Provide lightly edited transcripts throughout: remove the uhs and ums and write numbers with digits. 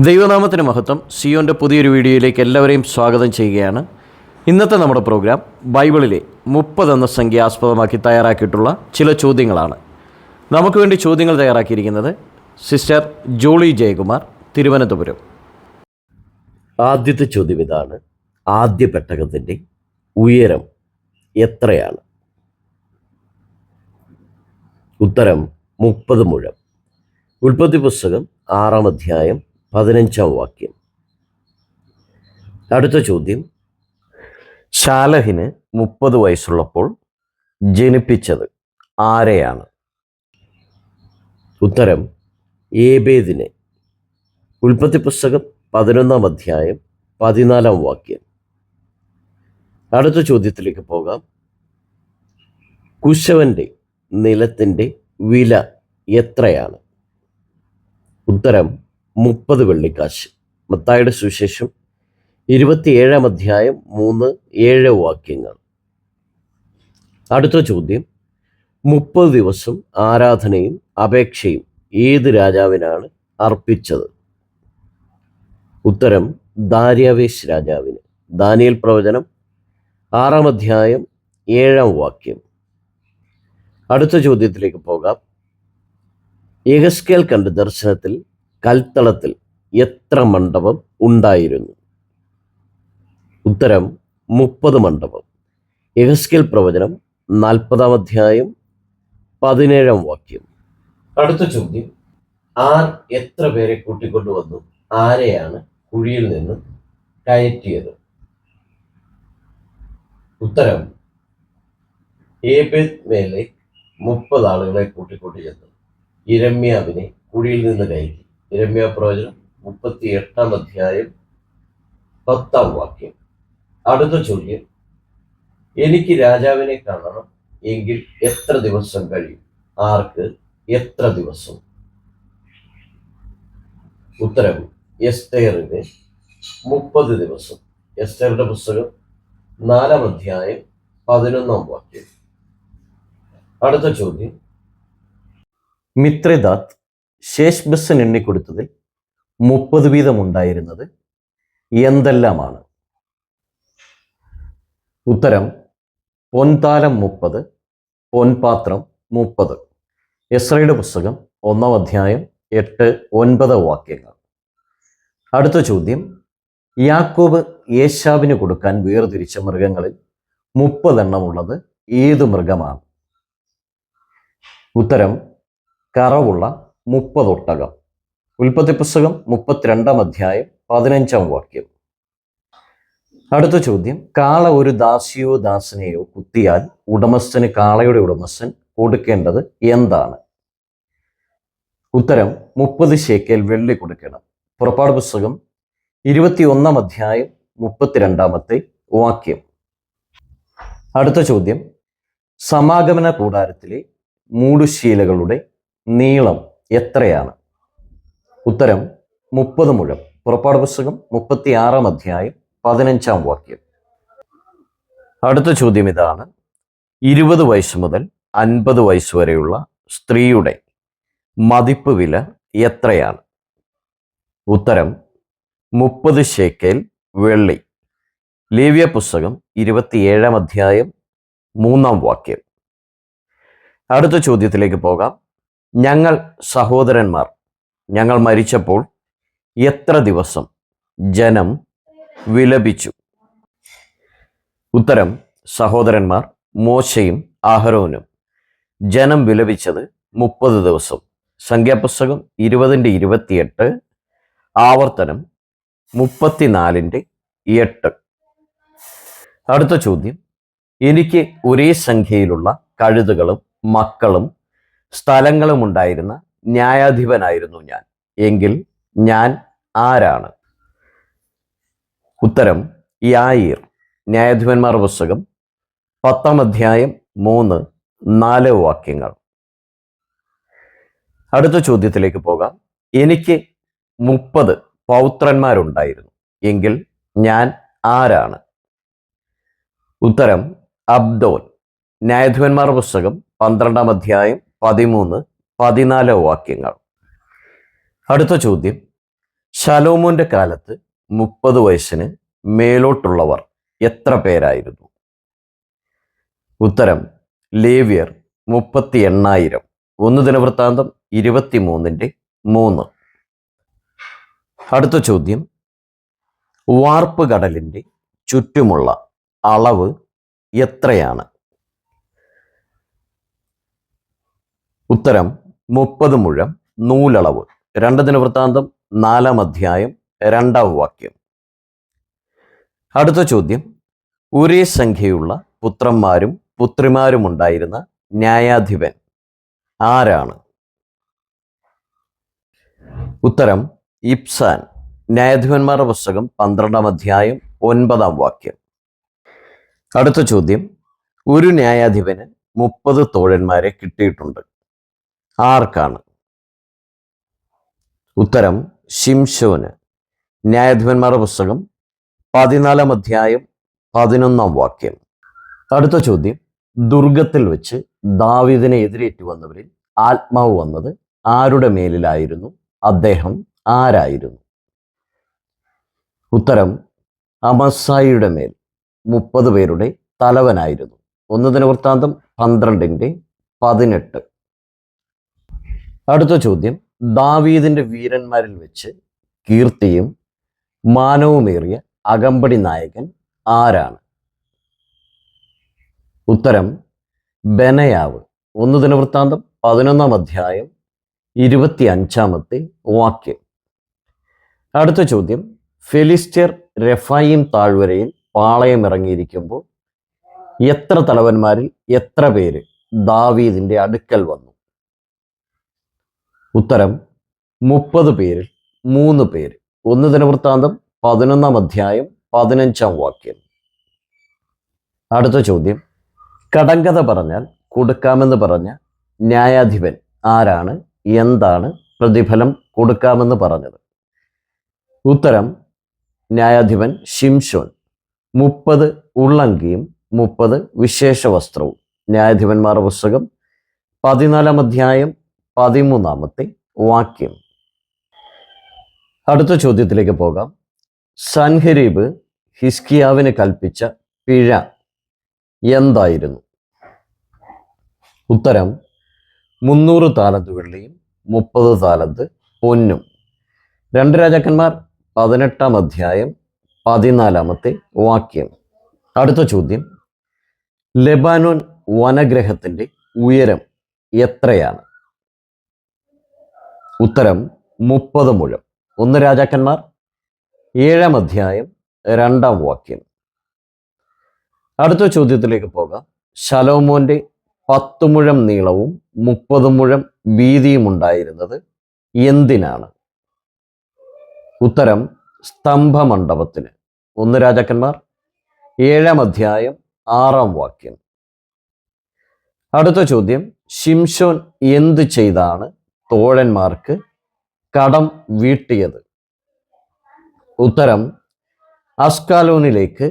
ദൈവനാമത്തിന് മഹത്വം. സിയോൻ്റെ പുതിയൊരു വീഡിയോയിലേക്ക് എല്ലാവരെയും സ്വാഗതം ചെയ്യുകയാണ്. ഇന്നത്തെ നമ്മുടെ പ്രോഗ്രാം ബൈബിളിലെ 30 എന്ന സംഖ്യ ആസ്പദമാക്കി തയ്യാറാക്കിയിട്ടുള്ള ചില ചോദ്യങ്ങളാണ്. നമുക്ക് വേണ്ടി ചോദ്യങ്ങൾ തയ്യാറാക്കിയിരിക്കുന്നത് സിസ്റ്റർ ജോളി ജയകുമാർ, തിരുവനന്തപുരം. ആദ്യത്തെ ചോദ്യം ഇതാണ്: ആദ്യ പെട്ടകത്തിൻ്റെ ഉയരം എത്രയാണ്? ഉത്തരം 30 മുഴം. ഉൽപ്പത്തി പുസ്തകം 6-ാം അധ്യായം 15-ാം വാക്യം. അടുത്ത ചോദ്യം: ശാലഹിന് 30 വയസ്സുള്ളപ്പോൾ ജനിപ്പിച്ചത് ആരെയാണ്? ഉത്തരം ഏബേദിനെ. ഉൽപ്പത്തി പുസ്തകം 11-ാം അധ്യായം 14-ാം വാക്യം. അടുത്ത ചോദ്യത്തിലേക്ക് പോകാം. കുശവൻ്റെ നിലത്തിൻ്റെ വില എത്രയാണ്? ഉത്തരം 30 വെള്ളിക്കാശ്. മത്തായിയുടെ സുവിശേഷം 27-ാം അധ്യായം 3-7 വാക്യങ്ങൾ. അടുത്ത ചോദ്യം: 30 ദിവസം ആരാധനയും അപേക്ഷയും ഏത് രാജാവിനാണ് അർപ്പിച്ചത്? ഉത്തരം ദാര്യാവേശ് രാജാവിന്. ദാനിയേൽ പ്രവചനം 6-ാം അധ്യായം 7-ാം വാക്യം. അടുത്ത ചോദ്യത്തിലേക്ക് പോകാം. യെഹെസ്കേൽ കണ്ട ദർശനത്തിൽ കൽത്തളത്തിൽ എത്ര മണ്ഡപം ഉണ്ടായിരുന്നു? ഉത്തരം 30 മണ്ഡപം. യെഹെസ്കേൽ പ്രവചനം 40-ാം അധ്യായം 17-ാം വാക്യം. അടുത്ത ചോദ്യം: ആർ എത്ര പേരെ കൂട്ടിക്കൊണ്ടുവന്നു? ആരെയാണ് കുഴിയിൽ നിന്ന് കയറ്റിയത്? ഉത്തരം ഏബേദ് മേലേക്ക് 30 ആളുകളെ കൂട്ടിക്കൊണ്ടു ചെന്നു യിരെമ്യാവിനെ കുഴിയിൽ നിന്ന് കയറ്റി. യിരെമ്യാ പ്രവചനം 38-ാം അധ്യായം 10-ാം വാക്യം. അടുത്ത ചോദ്യം: എനിക്ക് രാജാവിനെ കാണണം എങ്കിൽ എത്ര ദിവസം കഴിയും? ആർക്ക് എത്ര ദിവസം? ഉത്തരം എസ്തേറിന് 30 ദിവസം. എസ്തേറിന്റെ പുസ്തകം 4-ാം അധ്യായം 11-ാം വാക്യം. അടുത്ത ചോദ്യം: മിത്രദാത്ത് ശേഷ്ബസ്സൻ എണ്ണിക്കൊടുത്തതിൽ 30 വീതം ഉണ്ടായിരുന്നത് എന്തെല്ലാമാണ്? ഉത്തരം പൊൻതാലം 30, പൊൻപാത്രം 30. എസ്രയുടെ പുസ്തകം 1-ാം അധ്യായം 8-9 വാക്യങ്ങൾ. അടുത്ത ചോദ്യം: യാക്കോബ് യേശാവിന് കൊടുക്കാൻ വേർതിരിച്ച മൃഗങ്ങളിൽ 30 എണ്ണമുള്ളത് ഏത് മൃഗമാണ്? ഉത്തരം കറവുള്ള 30 ഒട്ടകം. ഉൽപ്പത്തി പുസ്തകം 32-ാം അധ്യായം 15-ാം വാക്യം. അടുത്ത ചോദ്യം: കാള ഒരു ദാസിയോ ദാസനെയോ കുത്തിയാൽ ഉടമസ്ഥന് കാളയുടെ ഉടമസ്ഥൻ കൊടുക്കേണ്ടത് എന്താണ്? ഉത്തരം 30 ശേക്കെൽ വെള്ളി കൊടുക്കണം. പുറപ്പാട് പുസ്തകം 21-ാം അധ്യായം 32-ാമത്തെ വാക്യം. അടുത്ത ചോദ്യം: സമാഗമന കൂടാരത്തിലെ മൂടുശീലകളുടെ നീളം എത്രയാണ്? ഉത്തരം 30 മുഴം. പുറപ്പാട് പുസ്തകം 36-ാം അധ്യായം 15-ാം വാക്യം. അടുത്ത ചോദ്യം ഇതാണ്: 20 വയസ്സ് മുതൽ 50 വയസ്സ് വരെയുള്ള സ്ത്രീയുടെ മതിപ്പ് വില എത്രയാണ്? ഉത്തരം 30 ശേക്കെൽ വെള്ളി. ലേവ്യ പുസ്തകം 27-ാം അധ്യായം 3-ാം വാക്യം. അടുത്ത ചോദ്യത്തിലേക്ക് പോകാം. ഞങ്ങൾ സഹോദരന്മാർ ഞങ്ങൾ മരിച്ചപ്പോൾ എത്ര ദിവസം ജനം വിലപിച്ചു? ഉത്തരം സഹോദരന്മാർ മോശയും അഹരോനും ജനം വിലപിച്ചത് 30 ദിവസം. സംഖ്യാപുസ്തകം 20-28, ആവർത്തനം 34-8. അടുത്ത ചോദ്യം: എനിക്ക് ഒരേ സംഖ്യയിലുള്ള കഴുതകളും മക്കളും സ്ഥലങ്ങളും ഉണ്ടായിരുന്ന ന്യായാധിപനായിരുന്നു ഞാൻ. എങ്കിൽ ഞാൻ ആരാണ്? ഉത്തരം യായീർ. ന്യായാധിപന്മാർ പുസ്തകം 10-ാം അധ്യായം 3-4 വാക്യങ്ങൾ. അടുത്ത ചോദ്യത്തിലേക്ക് പോകാം. എനിക്ക് 30 പൗത്രന്മാരുണ്ടായിരുന്നു. എങ്കിൽ ഞാൻ ആരാണ്? ഉത്തരം അബ്ദോൻ. ന്യായാധിപന്മാർ പുസ്തകം 12-ാം അധ്യായം 13-14 വാക്യങ്ങൾ. അടുത്ത ചോദ്യം: ശലോമോന്റെ കാലത്ത് 30 വയസ്സിന് മേലോട്ടുള്ളവർ എത്ര പേരായിരുന്നു? ഉത്തരം ലേവ്യർ 38,000. 1 ദിനവൃത്താന്തം 23:3. അടുത്ത ചോദ്യം, വാർപ്പ് കടലിൻ്റെ ചുറ്റുമുള്ള അളവ് എത്രയാണ്? ഉത്തരം 30 മുഴം നൂലളവ്. 2 ദിനവൃത്താന്തം 4-ാം അധ്യായം 2-ാം വാക്യം. അടുത്ത ചോദ്യം, ഒരേ സംഖ്യയുള്ള പുത്രന്മാരും പുത്രിമാരും ഉണ്ടായിരുന്ന ന്യായാധിപൻ ആരാണ്? ഉത്തരം ഇബ്സാൻ. ന്യായാധിപന്മാരുടെ പുസ്തകം 12-ാം അധ്യായം 9-ാം വാക്യം. അടുത്ത ചോദ്യം, ഒരു ന്യായാധിപന് 30 തോഴന്മാരെ കിട്ടിയിട്ടുണ്ട്. ആർക്കാണ്? ഉത്തരം ശിംശോന്. ന്യായാധിപന്മാരുടെ പുസ്തകം 14-ാം അധ്യായം 11-ാം വാക്യം. അടുത്ത ചോദ്യം, ദുർഗത്തിൽ വെച്ച് ദാവീദിനെ എതിരേറ്റു വന്നവരിൽ ആത്മാവ് വന്നത് ആരുടെ മേലിലായിരുന്നു? അദ്ദേഹം ആരായിരുന്നു? ഉത്തരം അമസായിയുടെ മേൽ. 30 പേരുടെ തലവനായിരുന്നു. 1 ദിനവൃത്താന്തം 12:18. അടുത്ത ചോദ്യം, ദാവീദിന്റെ വീരന്മാരിൽ വെച്ച് കീർത്തിയും മാനവുമേറിയ അകമ്പടി നായകൻ ആരാണ്? ഉത്തരം ബെനയാവ്. 1 ദിനവൃത്താന്തം 11-ാം അധ്യായം 25-ാമത്തെ വാക്യം. അടുത്ത ചോദ്യം, ഫെലിസ്ത്യർ റെഫായിം താഴ്വരയിൽ പാളയമിറങ്ങിയിരിക്കുമ്പോൾ എത്ര തലവന്മാരിൽ എത്ര പേര് ദാവീദിന്റെ അടുക്കൽ വന്നു? ഉത്തരം 30 പേരിൽ 3 പേര്. 1 ദിനവൃത്താന്തം 11-ാം അധ്യായം 15-ാം വാക്യം. അടുത്ത ചോദ്യം, കടങ്കഥ പറഞ്ഞാൽ കൊടുക്കാമെന്ന് പറഞ്ഞ ന്യായാധിപൻ ആരാണ്? എന്താണ് പ്രതിഫലം കൊടുക്കാമെന്ന് പറഞ്ഞത്? ഉത്തരം ന്യായാധിപൻ ശിംശോൻ. 30 ഉള്ളങ്കിയും 30 വിശേഷ വസ്ത്രവും. ന്യായാധിപന്മാരുടെ പുസ്തകം 14-ാം അധ്യായം 13-ാമത്തെ വാക്യം. അടുത്ത ചോദ്യത്തിലേക്ക് പോകാം. സൻഹെരീബ് ഹിസ്കിയാവിന് കൽപ്പിച്ച പിഴ എന്തായിരുന്നു? ഉത്തരം 300 താലന്ത് വെള്ളിയും 30 താലന്ത് പൊന്നും. 2 രാജാക്കന്മാർ 18-ാം അധ്യായം 14-ാമത്തെ വാക്യം. അടുത്ത ചോദ്യം, ലെബാനോൻ വനഗ്രഹത്തിന്റെ ഉയരം എത്രയാണ്? ഉത്തരം 30 മുഴം. 1 രാജാക്കന്മാർ 7-ാം അധ്യായം 2-ാം വാക്യം. അടുത്ത ചോദ്യത്തിലേക്ക് പോകാം. ശലോമോന്റെ 10 മുഴം നീളവും 30 മുഴം വീതിയും ഉണ്ടായിരുന്നത് എന്തിനാണ്? ഉത്തരം സ്തംഭമണ്ഡപത്തിന്. 1 രാജാക്കന്മാർ 7-ാം അധ്യായം 6-ാം വാക്യം. അടുത്ത ചോദ്യം, ശിംശോൻ എന്ത് ചെയ്താണ് തോഴന്മാർക്ക് കടം വീട്ടിയത്? ഉത്തരം അസ്കാലോനിലേക്ക്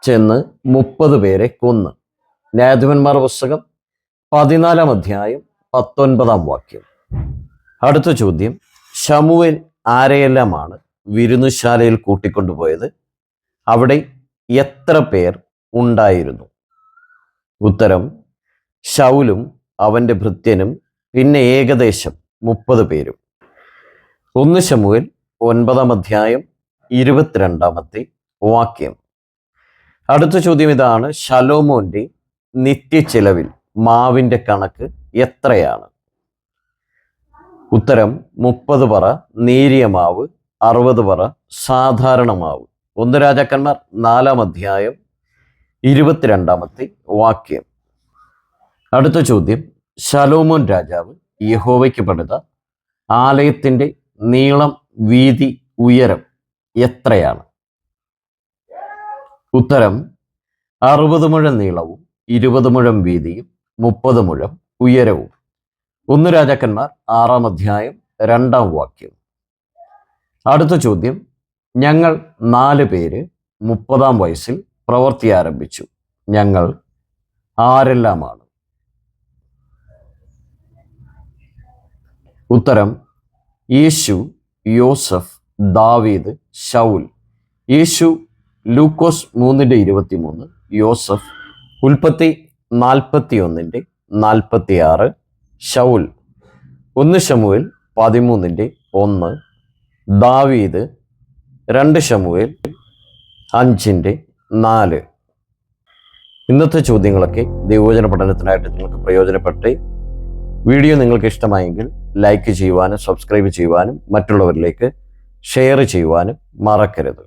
ചെന്ന് 30 പേരെ കൊന്ന്. ന്യായാധിപന്മാരുടെ പുസ്തകം 14-ാം അധ്യായം 19-ാം വാക്യം. അടുത്ത ചോദ്യം, ശമൂവേൽ ആരെയെല്ലാമാണ് വിരുന്നുശാലയിൽ കൂട്ടിക്കൊണ്ടുപോയത്? അവിടെ എത്ര പേർ ഉണ്ടായിരുന്നു? ഉത്തരം ശൗലും അവൻ്റെ ഭൃത്യനും പിന്നെ ഏകദേശം 30 പേരും. 1 ശമൂവേൽ 9-ാം അധ്യായം 22-ാമത്തെ വാക്യം. അടുത്ത ചോദ്യം ഇതാണ്, ശലോമോന്റെ നിത്യച്ചെലവിൽ മാവിൻ്റെ കണക്ക് എത്രയാണ്? ഉത്തരം 30 പറ നേരിയ മാവ്, 60 പറ സാധാരണ മാവ്. 1 രാജാക്കന്മാർ 4-ാം അധ്യായം 22-ാമത്തെ വാക്യം. അടുത്ത ചോദ്യം, ശലോമോൻ രാജാവ് യഹോവയ്ക്ക് പണിത ആലയത്തിൻ്റെ നീളം, വീതി, ഉയരം എത്രയാണ്? ഉത്തരം 60 മുഴം നീളവും 20 മുഴം വീതിയും 30 മുഴം ഉയരവും. 1 രാജാക്കന്മാർ 6-ാം അധ്യായം 2-ാം വാക്യം. അടുത്ത ചോദ്യം, ഞങ്ങൾ 4 പേര് 30-ാം വയസ്സിൽ പ്രവൃത്തി ആരംഭിച്ചു. ഞങ്ങൾ ആരെല്ലാമാണ്? ഉത്തരം യേശു, യോസഫ്, ദാവീദ്, ശൗൽ. യേശു, ലൂക്കോസ് 3:23, യോസഫ്, ഉൽപ്പത്തി 41:46, ശൗൽ, 1 ശമൂവേൽ 13:1, ദാവീദ്, 2 ശമൂവേൽ 5:4. ഇന്നത്തെ ചോദ്യങ്ങളൊക്കെ ദൈവവചന പഠനത്തിനായിട്ട് നിങ്ങൾക്ക് പ്രയോജനപ്പെട്ടേ. വീഡിയോ നിങ്ങൾക്ക് ഇഷ്ടമായെങ്കിൽ ലൈക്ക് ചെയ്യുവാനും സബ്സ്ക്രൈബ് ചെയ്യുവാനും മറ്റുള്ളവരിലേക്ക് ഷെയർ ചെയ്യുവാനും മറക്കരുത്.